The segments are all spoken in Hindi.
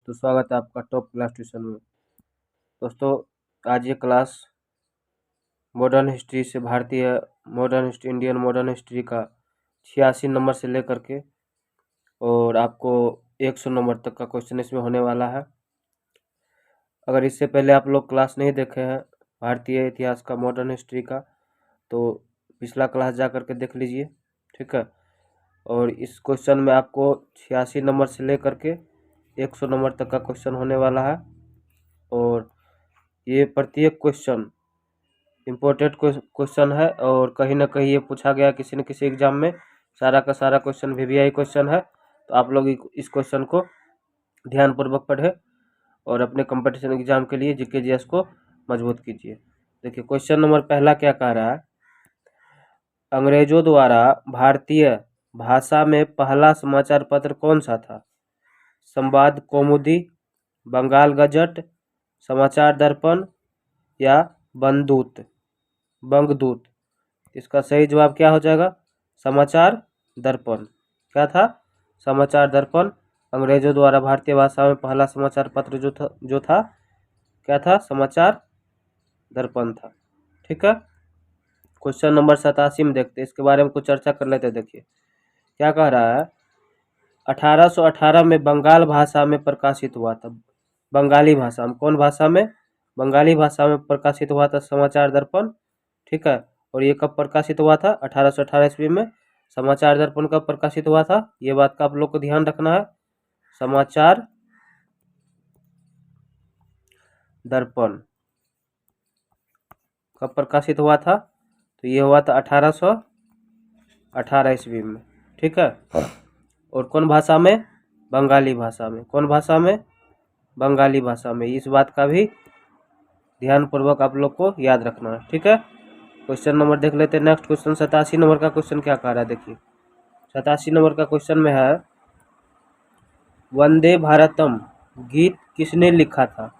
तो स्वागत है आपका टॉप क्लास ट्यूशन में। दोस्तों, आज ये क्लास मॉडर्न हिस्ट्री से भारतीय modern history Indian modern history का 86 नंबर से लेकर के और आपको 100 नंबर तक का क्वेश्चन इसमें होने वाला है। अगर इससे पहले आप लोग क्लास नहीं देखे हैं भारतीय इतिहास का मॉडर्न हिस्ट्री का, तो पिछला क्लास जा कर के देख लीजिए, ठीक है। और इस क्वेश्चन में आपको 86 नंबर से लेकर के 100 नंबर तक का क्वेश्चन होने वाला है। और ये प्रत्येक क्वेश्चन इम्पोर्टेंट क्वेश्चन है और कहीं ना कहीं ये पूछा गया किसी न किसी एग्जाम में। सारा का सारा क्वेश्चन वीवीआई क्वेश्चन है, तो आप लोग इस क्वेश्चन को ध्यानपूर्वक पढ़े और अपने कंपटीशन एग्जाम के लिए जीके जीएस को मजबूत कीजिए। देखिए, क्वेश्चन नंबर पहला क्या कह रहा है। अंग्रेजों द्वारा भारतीय भाषा में पहला समाचार पत्र कौन सा था? संवाद कौमुदी, बंगाल गजट, समाचार दर्पण या बंगदूत। इसका सही जवाब क्या हो जाएगा? समाचार दर्पण। क्या था? समाचार दर्पण। अंग्रेजों द्वारा भारतीय भाषा में पहला समाचार पत्र जो था क्या था? समाचार दर्पण था। ठीक है। क्वेश्चन नंबर 87 में देखते हैं, इसके बारे में कुछ चर्चा कर लेते हैं। देखिए क्या कह रहा है। 1818 में बंगाल भाषा में प्रकाशित हुआ था। बंगाली भाषा में, कौन भाषा में? बंगाली भाषा में प्रकाशित हुआ था समाचार दर्पण। ठीक है। और ये कब प्रकाशित हुआ था? 1818 ईस्वी में। समाचार दर्पण कब प्रकाशित हुआ था? ये बात का आप लोग को ध्यान रखना है। समाचार दर्पण कब प्रकाशित हुआ था? तो ये हुआ था 1818 ईस्वी में। ठीक है। और कौन भाषा में? बंगाली भाषा में। कौन भाषा में? बंगाली भाषा में। इस बात का भी ध्यानपूर्वक आप लोग को याद रखना है। ठीक है। क्वेश्चन नंबर देख लेते हैं। नेक्स्ट क्वेश्चन 87 नंबर का क्वेश्चन क्या कह रहा है। देखिए 87 नंबर का क्वेश्चन में है, वंदे भारतम गीत किसने लिखा था?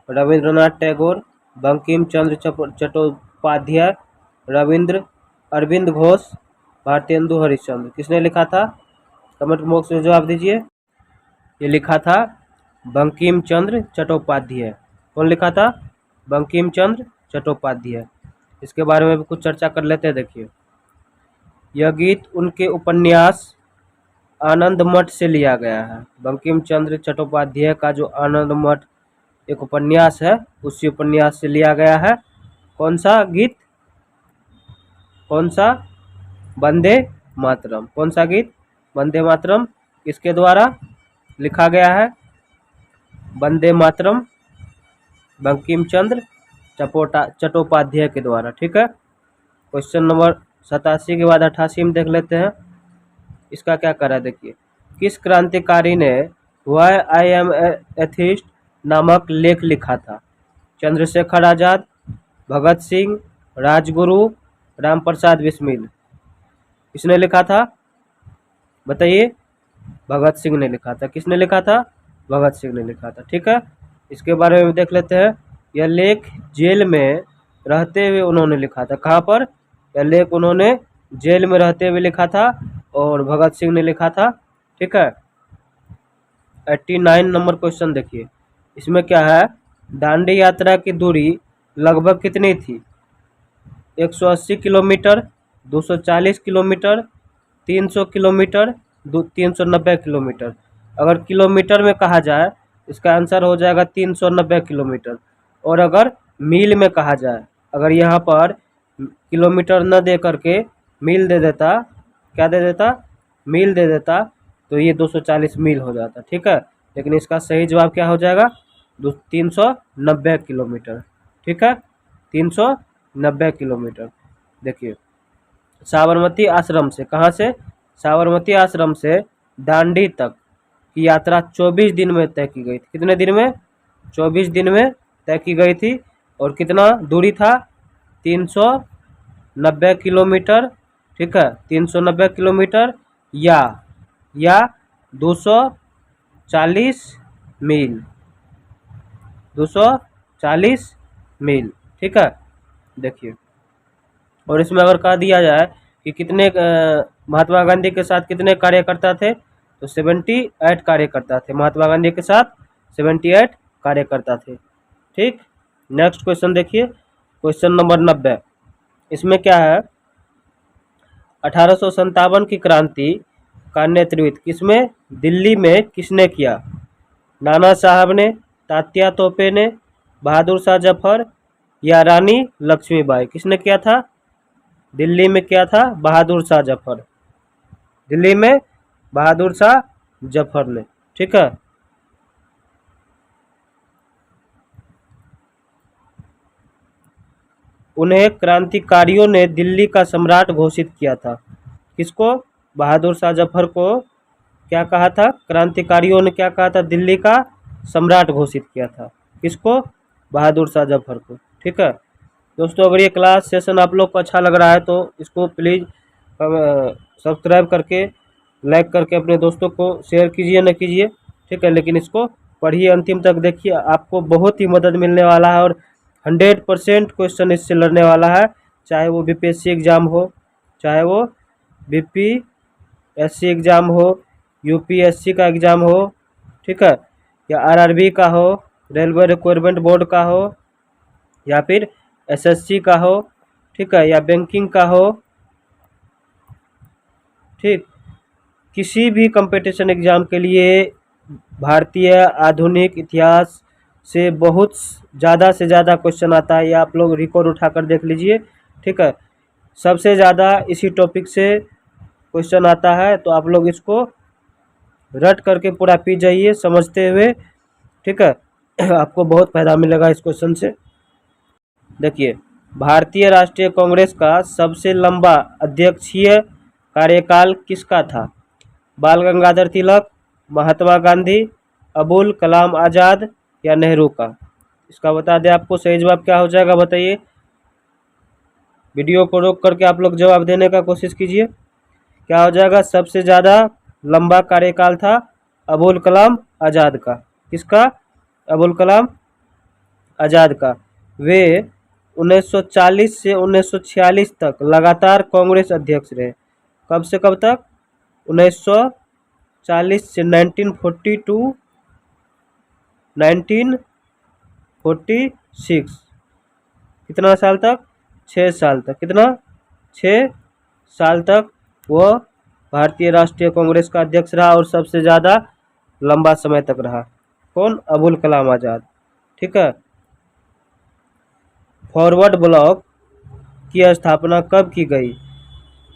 रविंद्रनाथ टैगोर, बंकिम चंद्र चट्टोपाध्याय, अरविंद घोष, भारतेंदु हरिश्चंद्र। किसने लिखा था? कमेंट बॉक्स में जवाब दीजिए। ये लिखा था बंकिम चंद्र चट्टोपाध्याय। कौन लिखा था? बंकिम चंद्र चट्टोपाध्याय। इसके बारे में भी कुछ चर्चा कर लेते हैं। देखिए, यह गीत उनके उपन्यास आनंद मठ से लिया गया है। बंकिम चंद्र चट्टोपाध्याय का जो आनंद मठ एक उपन्यास है, उसी उपन्यास से लिया गया है। कौन सा गीत? कौन सा? वंदे मातरम। कौन सा गीत? वंदे मातरम। किसके द्वारा लिखा गया है? वंदे मातरम बंकिम चंद्र चट्टोपाध्याय के द्वारा। ठीक है। क्वेश्चन नंबर 87 के बाद 88 में देख लेते हैं। इसका क्या करा, देखिए, किस क्रांतिकारी ने व्हाई आई एम एथिस्ट नामक लेख लिखा था? चंद्रशेखर आजाद, भगत सिंह, राजगुरु, रामप्रसाद बिस्मिल। किसने लिखा था? बताइए। भगत सिंह ने लिखा था। किसने लिखा था? भगत सिंह ने लिखा था। ठीक है। इसके बारे में देख लेते हैं। यह लेख जेल में रहते हुए उन्होंने लिखा था। कहाँ पर? यह लेख उन्होंने जेल में रहते हुए लिखा था और भगत सिंह ने लिखा था। ठीक है। 89 नंबर क्वेश्चन देखिए, इसमें क्या है। दांडी यात्रा की दूरी लगभग कितनी थी? 180 किलोमीटर, 240 किलोमीटर, 300 किलोमीटर, 390 किलोमीटर। अगर किलोमीटर में कहा जाए, इसका आंसर हो जाएगा 390 किलोमीटर। और अगर मील में कहा जाए, अगर यहाँ पर किलोमीटर न दे करके मील दे देता, क्या दे देता? मील दे देता, तो ये 240 मील हो जाता। ठीक है। लेकिन इसका सही जवाब क्या हो जाएगा? 390 किलोमीटर। ठीक है। 390 किलोमीटर। देखिए, साबरमती आश्रम से, कहाँ से? साबरमती आश्रम से दांडी तक की यात्रा 24 दिन में तय की गई थी। कितने दिन में? 24 दिन में तय की गई थी। और कितना दूरी था? 390 किलोमीटर। ठीक है। 390 किलोमीटर या 240 मील। 240 मील। ठीक है। देखिए, और इसमें अगर कह दिया जाए कि कितने महात्मा गांधी के साथ कितने कार्यकर्ता थे, तो 78 कार्यकर्ता थे। महात्मा गांधी के साथ 78 कार्यकर्ता थे। ठीक, नेक्स्ट क्वेश्चन देखिए, क्वेश्चन नंबर 90। इसमें क्या है, 1857 की क्रांति का नेतृत्व किसमें, दिल्ली में किसने किया? नाना साहब ने, तात्या तोपे ने, बहादुर शाह जफर या रानी लक्ष्मीबाई? किसने किया था? दिल्ली में किया था बहादुर शाह जफर, दिल्ली में बहादुर शाह जफर ने। ठीक है, उन्हें क्रांतिकारियों ने दिल्ली का सम्राट घोषित किया था। किसको? बहादुर शाह जफर को क्या कहा था? क्रांतिकारियों ने क्या कहा था? दिल्ली का सम्राट घोषित किया था। किसको? बहादुर शाह जफर को। ठीक है दोस्तों, अगर ये क्लास सेशन आप लोग को अच्छा लग रहा है तो इसको प्लीज़ सब्सक्राइब करके, लाइक करके अपने दोस्तों को शेयर कीजिए न कीजिए। ठीक है, लेकिन इसको पढ़िए, अंतिम तक देखिए, आपको बहुत ही मदद मिलने वाला है और 100% क्वेश्चन इससे लड़ने वाला है। चाहे वो बीपीएससी एग्ज़ाम हो, चाहे वो बीपीएससी एग्ज़ाम हो, यूपीएससी का एग्ज़ाम हो, ठीक है, या आरआरबी का हो, रेलवे रिक्वायरमेंट बोर्ड का हो, या फिर एसएससी का हो, ठीक है, या बैंकिंग का हो। ठीक, किसी भी कंपटीशन एग्ज़ाम के लिए भारतीय आधुनिक इतिहास से बहुत ज़्यादा से ज़्यादा क्वेश्चन आता है। ये आप लोग रिकॉर्ड उठाकर देख लीजिए। ठीक है, सबसे ज़्यादा इसी टॉपिक से क्वेश्चन आता है, तो आप लोग इसको रट करके पूरा पी जाइए समझते हुए। ठीक है आपको बहुत फायदा मिलेगा इस क्वेश्चन से। देखिए, भारतीय राष्ट्रीय कांग्रेस का सबसे लंबा अध्यक्षीय कार्यकाल किसका था? बाल गंगाधर तिलक, महात्मा गांधी, अबुल कलाम आज़ाद या नेहरू का? इसका बता दें आपको सही जवाब क्या हो जाएगा, बताइए। वीडियो को रोक करके आप लोग जवाब देने का कोशिश कीजिए। क्या हो जाएगा? सबसे ज़्यादा लंबा कार्यकाल था अबुल कलाम आज़ाद का। किसका? अबुल कलाम आज़ाद का। वे 1940 से 1946 तक लगातार कांग्रेस अध्यक्ष रहे। कब से कब तक? 1940 से 1940 टू 1946। कितना साल तक? 6 साल तक। कितना? 6 साल तक वो भारतीय राष्ट्रीय कांग्रेस का अध्यक्ष रहा और सबसे ज़्यादा लंबा समय तक रहा। कौन? अबुल कलाम आज़ाद। ठीक है, फॉरवर्ड ब्लॉक की स्थापना कब की गई?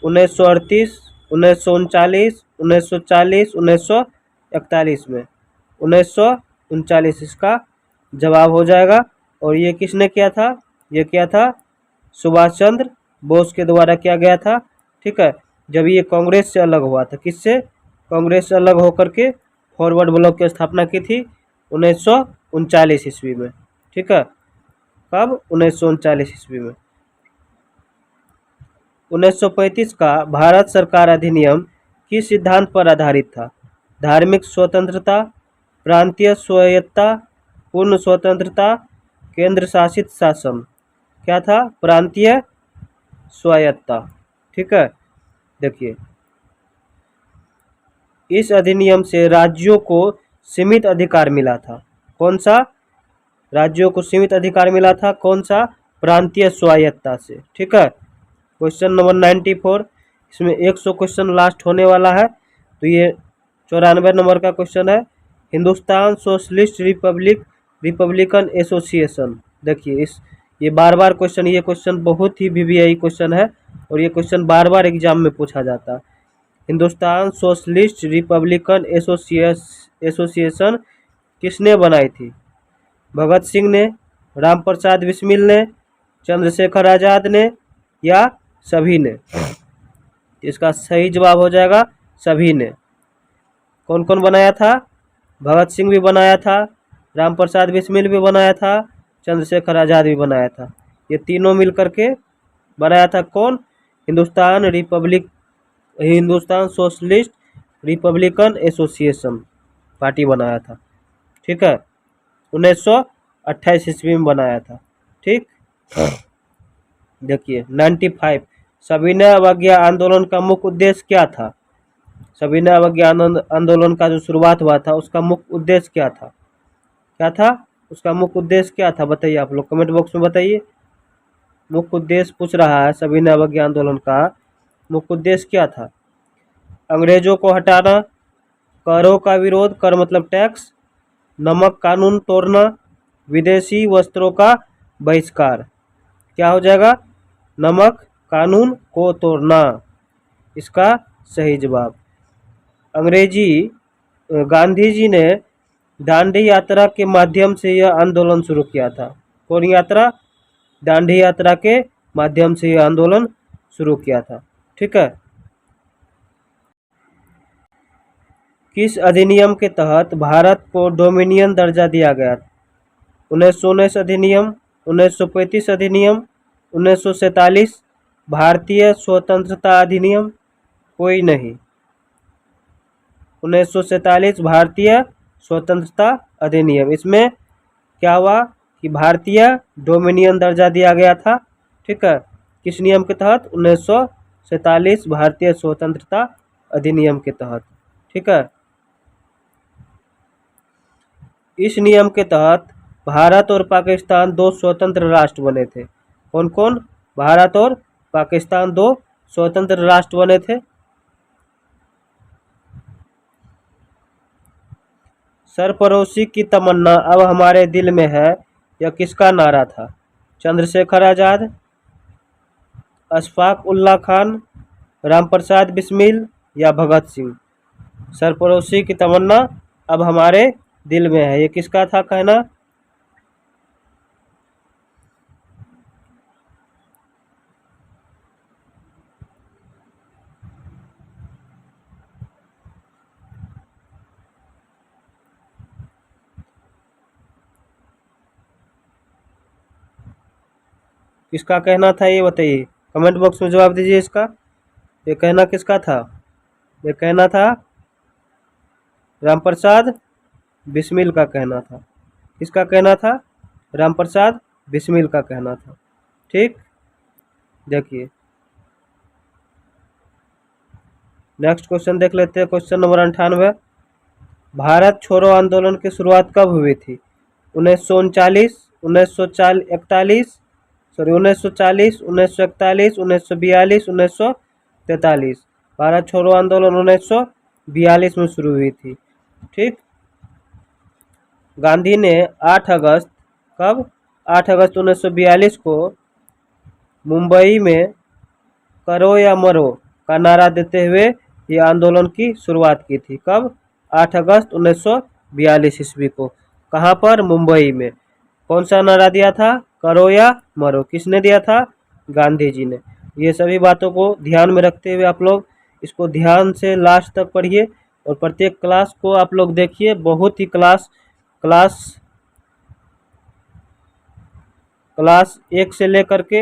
1938, 1939, 1940, 1941 में। 1939 इसका जवाब हो जाएगा। और ये किसने किया था? ये किया था सुभाष चंद्र बोस के द्वारा किया गया था। ठीक है, जब ये कांग्रेस से अलग हुआ था। किससे? कांग्रेस से अलग होकर के फॉरवर्ड ब्लॉक की स्थापना की थी 1939 ईस्वी में। ठीक है, कब? 1939 ईस्वी में। 1935 का भारत सरकार अधिनियम किस सिद्धांत पर आधारित था? धार्मिक स्वतंत्रता, प्रांतीय स्वायत्तता, पूर्ण स्वतंत्रता, केंद्र शासित शासन? क्या था? प्रांतीय स्वायत्तता। ठीक है, देखिए, इस अधिनियम से राज्यों को सीमित अधिकार मिला था। कौन सा? राज्यों को सीमित अधिकार मिला था। कौन सा? प्रांतीय स्वायत्तता से। ठीक है, क्वेश्चन नंबर 94। इसमें 100 क्वेश्चन लास्ट होने वाला है, तो ये 94 नंबर का क्वेश्चन है। Hindustan socialist Republican association. देखिए, ये बार बार क्वेश्चन, ये क्वेश्चन बहुत ही वीवीआई क्वेश्चन है और ये क्वेश्चन बार बार एग्जाम में पूछा जाता है। हिंदुस्तान सोशलिस्ट रिपब्लिकन एसोसिएशन किसने बनाई थी? भगत सिंह ने, राम प्रसाद बिस्मिल ने, चंद्रशेखर आज़ाद ने या सभी ने? इसका सही जवाब हो जाएगा सभी ने। कौन कौन बनाया था? भगत सिंह भी बनाया था, राम प्रसाद बिस्मिल भी बनाया था, चंद्रशेखर आज़ाद भी बनाया था। ये तीनों मिलकर के बनाया था। कौन? Hindustan socialist Republican association party बनाया था। ठीक है, 1928 ईस्वी में बनाया था। ठीक, देखिए 95, सविनय अवज्ञा आंदोलन का मुख्य उद्देश्य क्या था? सविनय अवज्ञा आंदोलन का जो शुरुआत हुआ था उसका मुख्य उद्देश्य क्या था? क्या था, उसका मुख्य उद्देश्य क्या था, बताइए आप लोग कमेंट बॉक्स में बताइए। मुख्य उद्देश्य पूछ रहा है सविनय अवज्ञा आंदोलन का मुख्य उद्देश्य क्या था। अंग्रेजों को हटाना, करों का विरोध, कर मतलब टैक्स, नमक कानून तोड़ना, विदेशी वस्त्रों का बहिष्कार। क्या हो जाएगा, नमक कानून को तोड़ना, इसका सही जवाब। गांधी जी ने दांडी यात्रा के माध्यम से यह आंदोलन शुरू किया था। कौन यात्रा, दांडी यात्रा के माध्यम से यह आंदोलन शुरू किया था। ठीक है। किस अधिनियम के तहत भारत को डोमिनियन दर्जा दिया गया? 1919 अधिनियम, 1935 अधिनियम, 1947 भारतीय स्वतंत्रता अधिनियम, कोई नहीं। 1947 भारतीय स्वतंत्रता अधिनियम। इसमें क्या हुआ कि भारतीय डोमिनियन दर्जा दिया गया था। ठीक है, किस नियम के तहत, 1947 भारतीय स्वतंत्रता अधिनियम के तहत। ठीक है, इस नियम के तहत भारत और पाकिस्तान दो स्वतंत्र राष्ट्र बने थे। कौन कौन, भारत और पाकिस्तान दो स्वतंत्र राष्ट्र बने थे। सरफरोशी की तमन्ना अब हमारे दिल में है, यह किसका नारा था? चंद्रशेखर आजाद, अशफाक उल्लाह खान, रामप्रसाद बिस्मिल या भगत सिंह। सरफरोशी की तमन्ना अब हमारे दिल में है, ये किसका था कहना? किसका कहना था ये बताइए, कमेंट बॉक्स में जवाब दीजिए इसका। ये कहना किसका था? ये कहना था रामप्रसाद बिस्मिल का कहना था। किसका कहना था? रामप्रसाद बिस्मिल का कहना था। ठीक, देखिए नेक्स्ट क्वेश्चन देख लेते हैं। क्वेश्चन नंबर 98, भारत छोड़ो आंदोलन की शुरुआत कब हुई थी? 1939, 1941, 1940, 1941, 1942, 1943। भारत छोड़ो आंदोलन 1942 में शुरू हुई थी। ठीक, गांधी ने 8 अगस्त, कब, 8 अगस्त 1942 को मुंबई में करो या मरो का नारा देते हुए ये आंदोलन की शुरुआत की थी। कब, 8 अगस्त 1942 ईस्वी को। कहाँ पर, मुंबई में। कौन सा नारा दिया था, करो या मरो, किसने दिया था? गांधी जी ने। ये सभी बातों को ध्यान में रखते हुए आप लोग इसको ध्यान से लास्ट तक पढ़िए और प्रत्येक क्लास को आप लोग देखिए। बहुत ही क्लास 1 से लेकर के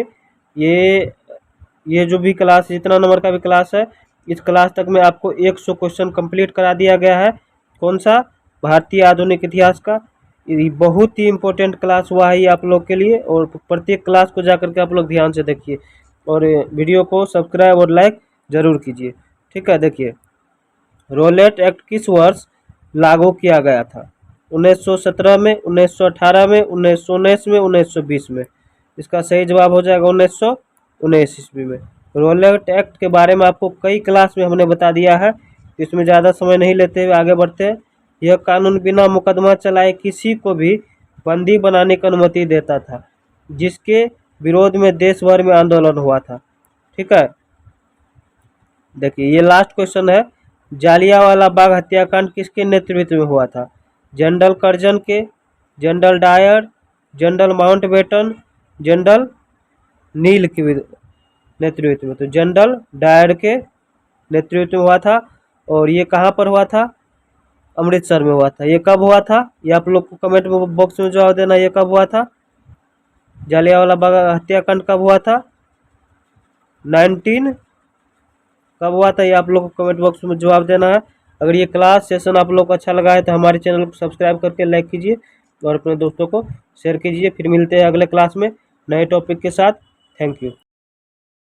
ये जो भी क्लास, जितना नंबर का भी क्लास है, इस क्लास तक में आपको 100 क्वेश्चन कंप्लीट करा दिया गया है। कौन सा, भारतीय आधुनिक इतिहास का। ये बहुत ही इम्पोर्टेंट क्लास हुआ है ये आप लोग के लिए, और प्रत्येक क्लास को जाकर के आप लोग ध्यान से देखिए और वीडियो को सब्सक्राइब और लाइक जरूर कीजिए। ठीक है, देखिए रोलेट एक्ट किस वर्ष लागू किया गया था? 1917 में, 1918 में, 1919 में, 1920 में। इसका सही जवाब हो जाएगा 1919 ईस्वी में। रोलेट एक्ट के बारे में आपको कई क्लास में हमने बता दिया है, इसमें ज़्यादा समय नहीं लेते हुए आगे बढ़ते हैं। यह कानून बिना मुकदमा चलाए किसी को भी बंदी बनाने की अनुमति देता था, जिसके विरोध में देश भर में आंदोलन हुआ था। ठीक है, देखिए ये लास्ट क्वेश्चन है। जालियांवाला बाग हत्याकांड किसके नेतृत्व में हुआ था? जनरल कर्जन के, general Dyer, general Mountbatten, general Neill के नेतृत्व में। तो जनरल डायर के नेतृत्व में हुआ था। और ये कहाँ पर हुआ था? अमृतसर में हुआ था। ये कब हुआ था? ये आप लोग को कमेंट बॉक्स में जवाब देना, ये कब हुआ था? जालियांवाला बाग हत्याकांड कब हुआ था? 19 कब हुआ था? ये आप लोग को कमेंट बॉक्स में जवाब देना है। अगर ये क्लास सेशन आप लोग को अच्छा लगा है तो हमारे चैनल को सब्सक्राइब करके लाइक कीजिए और अपने दोस्तों को शेयर कीजिए। फिर मिलते हैं अगले क्लास में नए टॉपिक के साथ। Thank you.